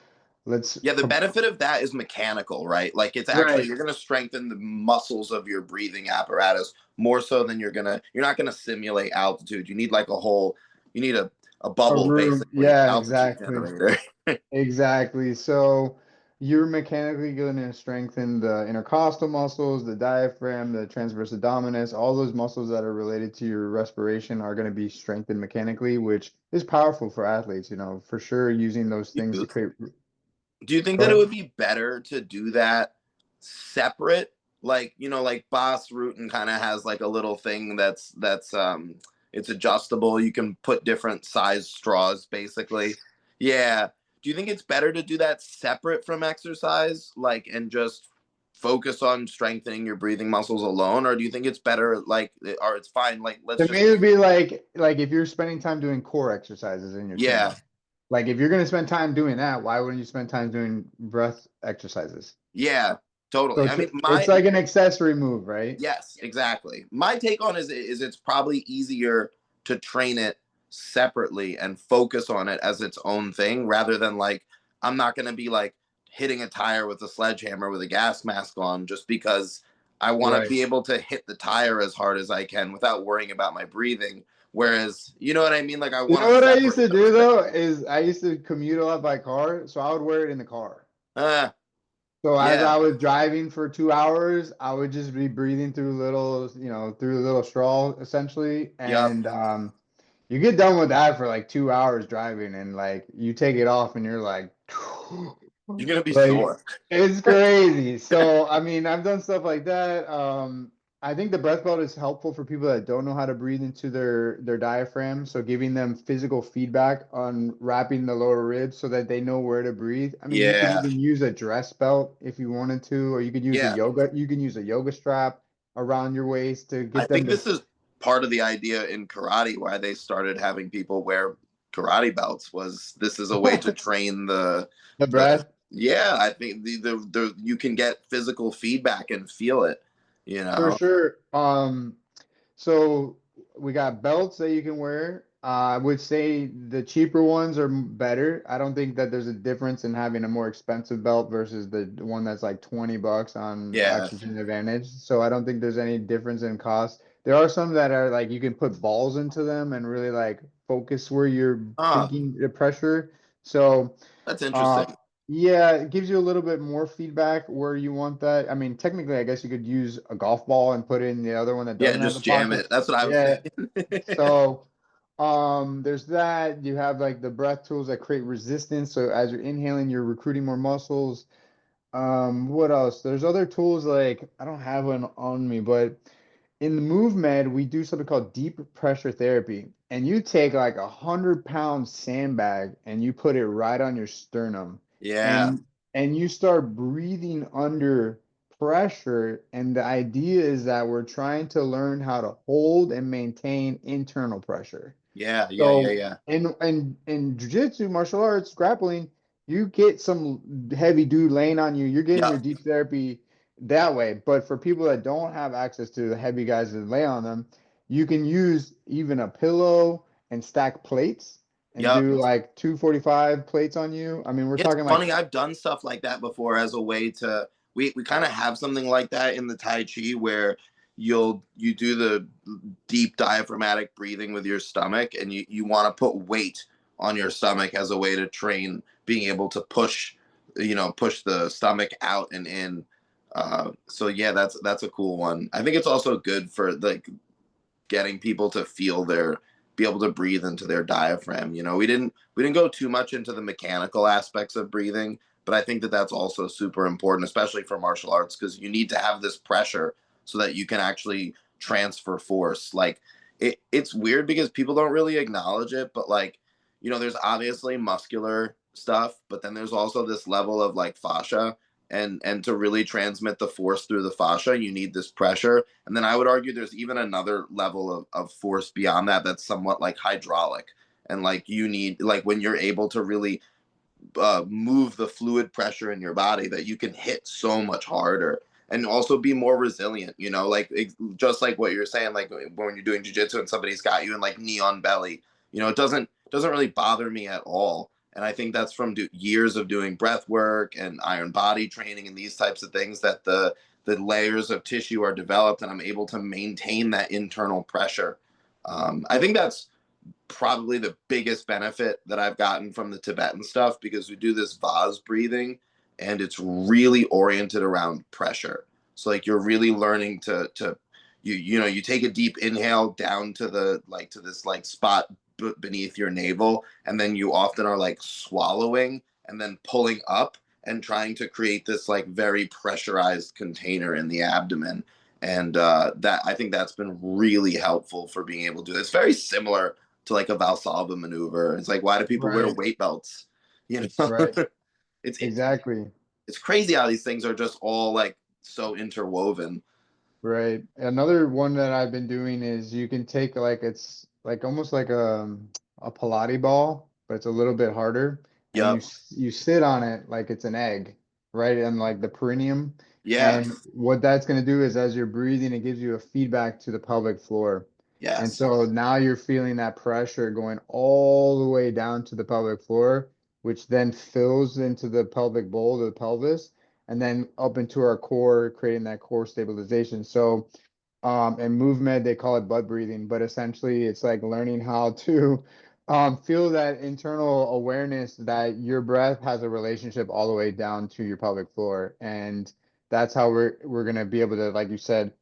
let's Yeah, the benefit of that is mechanical, right? Like it's actually right. you're going to strengthen the muscles of your breathing apparatus more so than you're not going to simulate altitude. You need like you need a A bubble room. basically, Yeah, altitude exactly. generator. Exactly. So you're mechanically going to strengthen the intercostal muscles, the diaphragm, the transverse abdominis, all those muscles that are related to your respiration are going to be strengthened mechanically, which is powerful for athletes, for sure using those things to create. Do you think Go that it ahead. would be better to do that separate? Like, like Boss Rutan kind of has like a little thing that's it's adjustable. You can put different size straws basically. Yeah. Do you think it's better to do that separate from exercise, like and just focus on strengthening your breathing muscles alone? Or do you think it's better like or it's fine, like let's To me, just it would be like if you're spending time doing core exercises in your yeah. training. Like if you're going to spend time doing that, why wouldn't you spend time doing breath exercises? Yeah, So totally. I mean, it's my like an accessory move, right? yes, exactly. My take on is it's probably easier to train it separately and focus on it as its own thing rather than like I'm not going to be like hitting a tire with a sledgehammer with a gas mask on just because I want to Right. be able to hit the tire as hard as I can without worrying about my breathing. Whereas, you know what I mean? Like I You want know to what I used separate to those do things. though is I used to commute a lot by car, so I would wear it in the car. Uh, So as yeah. I was driving for 2 hours, I would just be breathing through little, through a little straw essentially. Yep. And you get done with that for like 2 hours driving, and like you take it off and you're like, You're going to be like sore. it's crazy. So I mean, I've done stuff like that. I think the breath belt is helpful for people that don't know how to breathe into their diaphragm. So giving them physical feedback on wrapping the lower ribs so that they know where to breathe. I mean, you could Yeah. even use a dress belt if you wanted to, or you could use a Yeah. yoga, you can use a yoga strap around your waist to I get them think to this is part of the idea in karate why they started having people wear karate belts was this is a way to train the the breath. yeah, I think the you can get physical feedback and feel it, you For know. sure. So we got belts that you can wear. I would say the cheaper ones are better. I don't think that there's a difference in having a more expensive belt versus the one that's like 20 bucks on Yeah. Oxygen Advantage. So I don't think there's any difference in cost. There are some that are like you can put balls into them and really like focus where you're Ah, thinking the pressure. So that's uh, interesting. yeah, it gives you a little bit more feedback where you want that. I mean, technically, I guess you could use a golf ball and put in the other one that Yeah, doesn't have the just jam it. pockets. That's what I was Yeah. thinking. So, there's that. You have like the breath tools that create resistance. So as you're inhaling, you're recruiting more muscles. What else? There's other tools like I don't have one on me, but in the Move Med, we do something called deep pressure therapy. And you take like 100-pound sandbag and you put it right on your sternum. Yeah. And you start breathing under pressure. And the idea is that we're trying to learn how to hold and maintain internal pressure. Yeah, yeah, yeah, So yeah. in jiu-jitsu, martial arts, grappling, you get some heavy dude laying on you, you're getting Yeah. your deep therapy that way. But for people that don't have access to the heavy guys that lay on them, you can use even a pillow and stack plates and Yep. do like 245 plates on you. I mean, we're It's talking like funny. I've done stuff like that before as a way to. We kind of have something like that in the Tai Chi where you do the deep diaphragmatic breathing with your stomach, and you want to put weight on your stomach as a way to train being able to push, push the stomach out and in. So yeah, that's a cool one. I think it's also good for like getting people to feel their be able to breathe into their diaphragm. We didn't go too much into the mechanical aspects of breathing, but I think that that's also super important, especially for martial arts, because you need to have this pressure so that you can actually transfer force. Like it's weird because people don't really acknowledge it, but like there's obviously muscular stuff, but then there's also this level of like fascia, and to really transmit the force through the fascia, you need this pressure. And then I would argue there's even another level of force beyond that that's somewhat like hydraulic. And like you need, like when you're able to really move the fluid pressure in your body, that you can hit so much harder and also be more resilient, like just like what you're saying, like when you're doing jiu-jitsu and somebody's got you in like knee on belly, it doesn't really bother me at all. And I think that's from years of doing breath work and iron body training and these types of things, that the layers of tissue are developed and I'm able to maintain that internal pressure. I think that's probably the biggest benefit that I've gotten from the Tibetan stuff, because we do this vase breathing and it's really oriented around pressure. So like you're really learning to you take a deep inhale down to the like to this like spot beneath your navel, and then you often are like swallowing and then pulling up and trying to create this like very pressurized container in the abdomen. And that I think that's been really helpful for being able to do. It's very similar to like a Valsalva maneuver. It's like, why do people wear right, weight belts? You know, right, it's it, exactly. it's crazy how these things are just all like so interwoven. Right. Another one that I've been doing is you can take like it's like almost like a Pilates ball, but it's a little bit harder, and Yep. you sit on it like it's an egg, right? And like the perineum. Yeah. And what that's going to do is as you're breathing, it gives you a feedback to the pelvic floor. And Yes. so now you're feeling that pressure going all the way down to the pelvic floor, which then fills into the pelvic bowl, the pelvis, and then up into our core, creating that core stabilization. So, in movement, they call it butt breathing, but essentially it's like learning how to feel that internal awareness that your breath has a relationship all the way down to your pelvic floor. And that's how we're gonna be able to, like you said,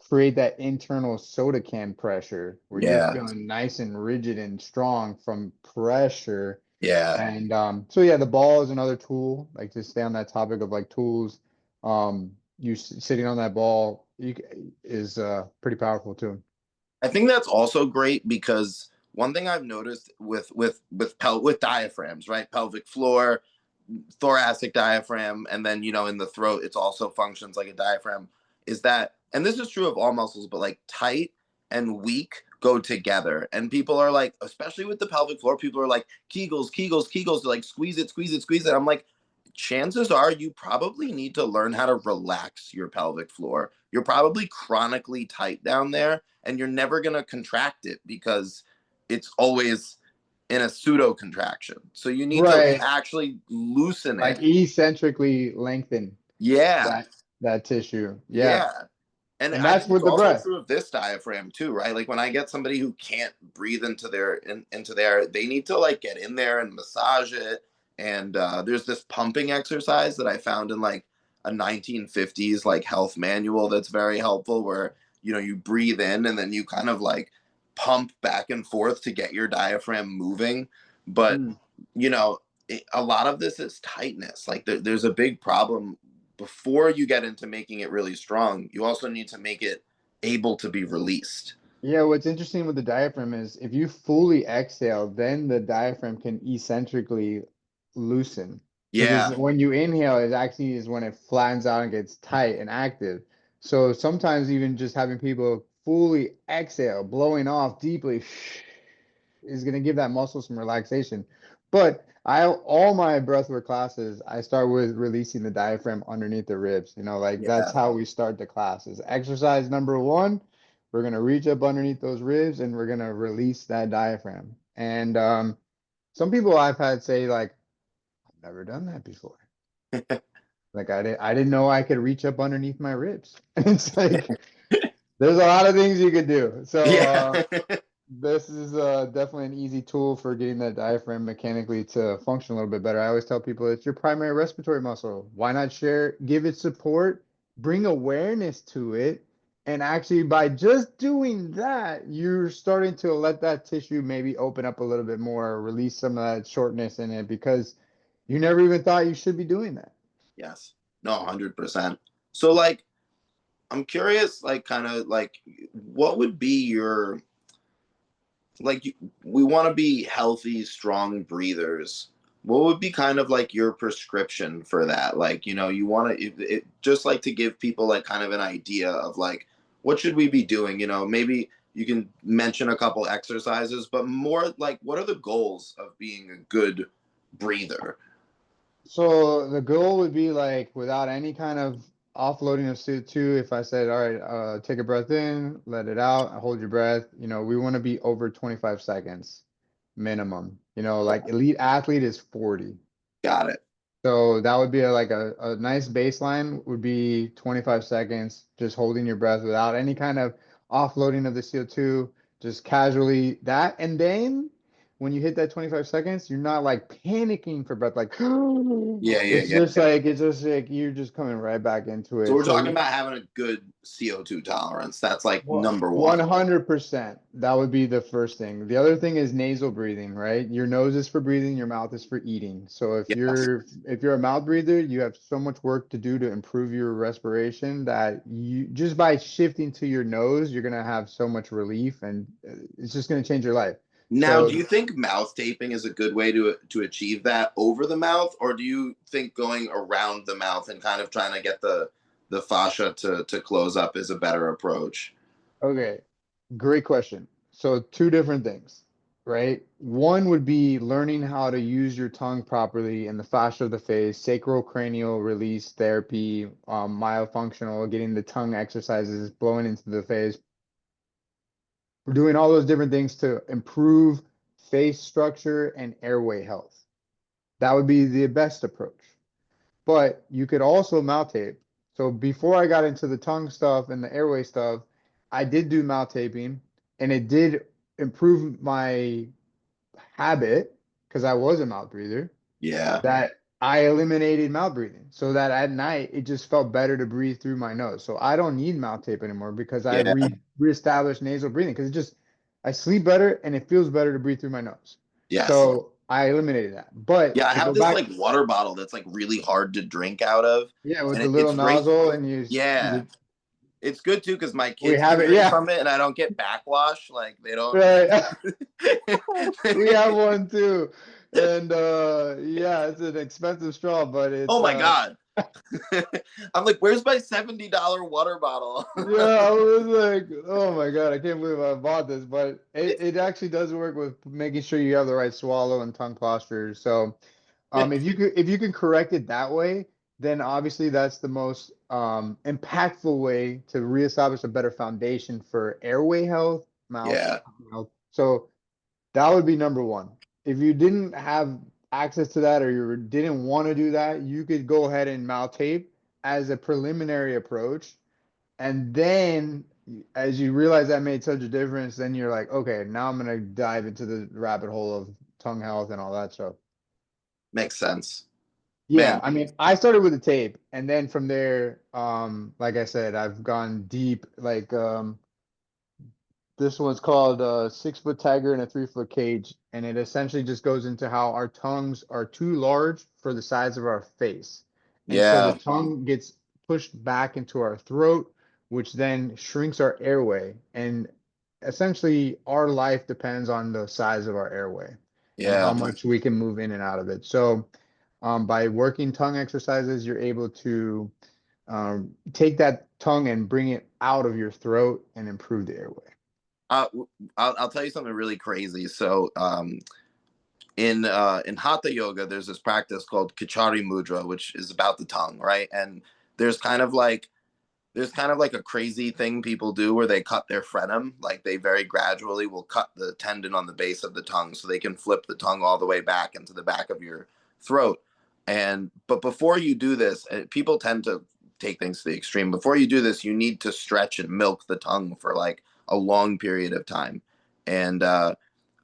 create that internal soda can pressure where you're Yeah. feeling nice and rigid and strong from pressure. Yeah. And so yeah, the ball is another tool, like to stay on that topic of like tools. sitting on that ball is pretty powerful too. I think that's also great because one thing I've noticed with diaphragms, right? Pelvic floor, thoracic diaphragm, and then in the throat, it also functions like a diaphragm. Is that, and this is true of all muscles, but like tight and weak go together. And people are like, especially with the pelvic floor, people are like Kegels, Kegels, Kegels, to like squeeze it, squeeze it, squeeze it. I'm like, chances are you probably need to learn how to relax your pelvic floor. You're probably chronically tight down there and you're never going to contract it because it's always in a pseudo contraction. So you need to Right. actually loosen Like it. eccentrically lengthen Yeah. that tissue. Yeah. Yeah. And And I that's think it's with the also breath. true of this diaphragm too, right? Like when I get somebody who can't breathe into their, they need to like get in there and massage it. And there's this pumping exercise that I found in like a 1950s like health manual that's very helpful, where you breathe in and then you kind of like pump back and forth to get your diaphragm moving. But Mm. you know, a lot of this is tightness. Like there's a big problem before you get into making it really strong. You also need to make it able to be released. Yeah, what's interesting with the diaphragm is if you fully exhale, then the diaphragm can eccentrically loosen. Because Yeah, it's when you inhale, it actually is when it flattens out and gets tight and active. So sometimes even just having people fully exhale, blowing off deeply is going to give that muscle some relaxation. But all my breathwork classes, I start with releasing the diaphragm underneath the ribs. Like that's yeah, how we start the classes. Exercise number one, we're going to reach up underneath those ribs and we're going to release that diaphragm. And some people I've had say like, I've never done that before. Like I didn't know I could reach up underneath my ribs. It's like there's a lot of things you could do. So yeah, this is definitely an easy tool for getting that diaphragm mechanically to function a little bit better. I always tell people it's your primary respiratory muscle. Why not give it support, bring awareness to it, and actually by just doing that, you're starting to let that tissue maybe open up a little bit more, release some of that shortness in it because you never even thought you should be doing that. yes, no, 100%. So like, I'm curious, like, kind of like, what would be your like? We want to be healthy, strong breathers. What would be kind of like your prescription for that? Like, you want to just like to give people like kind of an idea of like what should we be doing? Maybe you can mention a couple exercises, but more like what are the goals of being a good breather? So the goal would be like without any kind of offloading of CO2, if I said, all right, take a breath in, let it out, hold your breath, we want to be over 25 seconds minimum. Like elite athlete is 40. Got it. So that would be like a nice baseline would be 25 seconds, just holding your breath without any kind of offloading of the CO2, just casually that. And then when you hit that 25 seconds, you're not like panicking for breath, like Yeah, yeah, it's yeah. just like you're just coming right back into So it. we're So talking about having a good CO2 tolerance. That's like number one. 100%. That would be the first thing. The other thing is nasal breathing, right? Your nose is for breathing, your mouth is for eating. So if Yes. you're a mouth breather, you have so much work to do to improve your respiration that you just by shifting to your nose, you're gonna have so much relief and it's just gonna change your life. Now, do So you think mouth taping is a good way to achieve that over the mouth, or do you think going around the mouth and kind of trying to get the fascia to close up is a better approach? okay, great question. So two different things, right? One would be learning how to use your tongue properly in the fascia of the face, sacrocranial release therapy, myofunctional, getting the tongue exercises, blowing into the face. We're doing all those different things to improve face structure and airway health. That would be the best approach. But you could also mouth tape. So before I got into the tongue stuff and the airway stuff, I did do mouth taping and it did improve my habit because I was a mouth breather Yeah, that I eliminated mouth breathing so that at night it just felt better to breathe through my nose. So I don't need mouth tape anymore because I yeah, reestablished nasal breathing because I sleep better and it feels better to breathe through my nose. yes, So I eliminated that. But Yeah, I to have go this back, like water bottle that's like really hard to drink out of, yeah, with and the little it's great. nozzle and you, Yeah, it's good too because my we kids have can it. drink Yeah, from it, and I don't get backwash. Like they don't. right. We have one too. And yeah, it's an expensive straw, but it's Oh my god! I'm like, where's my $70 water bottle? yeah, I was like, oh my God, I can't believe I bought this, but it actually does work with making sure you have the right swallow and tongue posture. So if you can correct it that way, then obviously that's the most impactful way to reestablish a better foundation for airway health, mouth Yeah, health. So that would be number one. If you didn't have access to that or you didn't want to do that, you could go ahead and mouth tape as a preliminary approach. And then as you realize that made such a difference, then you're like, okay, now I'm gonna dive into the rabbit hole of tongue health and all that stuff. makes sense, Yeah, man. I mean, I started with the tape, and then from there, like I said, I've gone deep. Like, this one's called 6 Foot Tiger in a 3 Foot Cage, and it essentially just goes into how our tongues are too large for the size of our face. And so the Yeah, tongue gets pushed back into our throat, which then shrinks our airway. And essentially, our life depends on the size of our airway and how yeah. much we can move in and out of it. So, by working tongue exercises, you're able to take that tongue and bring it out of your throat and improve the airway. Uh, I'll tell you something really crazy. So, in hatha yoga, there's this practice called Kichari Mudra, which is about the tongue, right? And there's kind of like there's kind of like a crazy thing people do where they cut their frenum, like they very gradually will cut the tendon on the base of the tongue so they can flip the tongue all the way back into the back of your throat. And but before you do this, people tend to take things to the extreme. Before you do this, you need to stretch and milk the tongue for like a long period of time. And I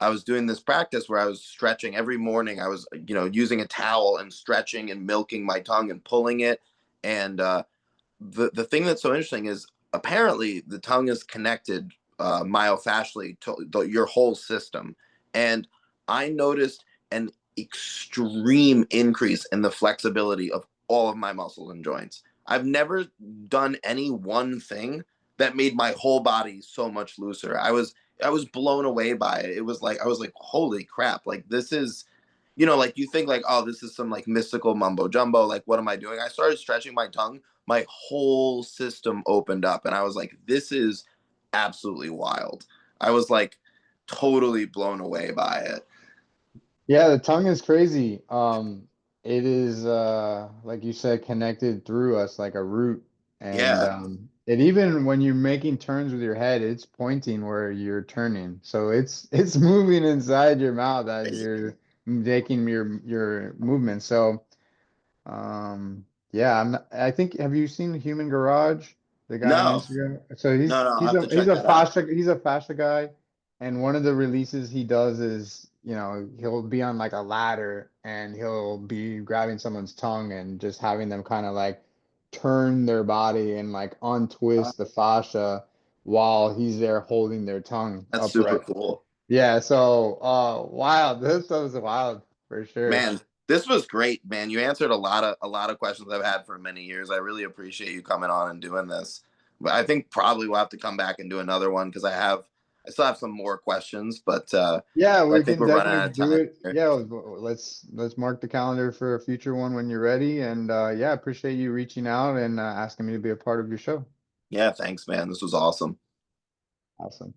was doing this practice where I was stretching every morning. I was, using a towel and stretching and milking my tongue and pulling it. And the thing that's so interesting is apparently the tongue is connected myofascially to your whole system, and I noticed an extreme increase in the flexibility of all of my muscles and joints. I've never done any one thing that made my whole body so much looser. I was blown away by it. It was like I was like, holy crap! Like this is, like you think like, oh, this is some like mystical mumbo jumbo. Like, what am I doing? I started stretching my tongue. My whole system opened up, and I was like, this is absolutely wild. I was like totally blown away by it. Yeah, the tongue is crazy. It is like you said, connected through us like a root. And Yeah, it even when you're making turns with your head, it's pointing where you're turning. So it's moving inside your mouth as crazy. you're making your movement. So yeah, I think have you seen Human Garage, the guy on No, Instagram? So no, I'll have to check that out. he's a fascia guy, and one of the releases he does is, he'll be on like a ladder and he'll be grabbing someone's tongue and just having them kind of like turn their body and like untwist the fascia while he's there holding their tongue That's super upright. cool. Yeah, so wild. This stuff is wild for sure. Man, this was great, man. You answered a lot of questions I've had for many years. I really appreciate you coming on and doing this. But I think probably we'll have to come back and do another one because I still have some more questions, but Yeah, I we think can we're running definitely out of do time it. here. Yeah, let's mark the calendar for a future one when you're ready. And yeah, appreciate you reaching out and asking me to be a part of your show. Yeah, thanks, man. This was awesome. Awesome.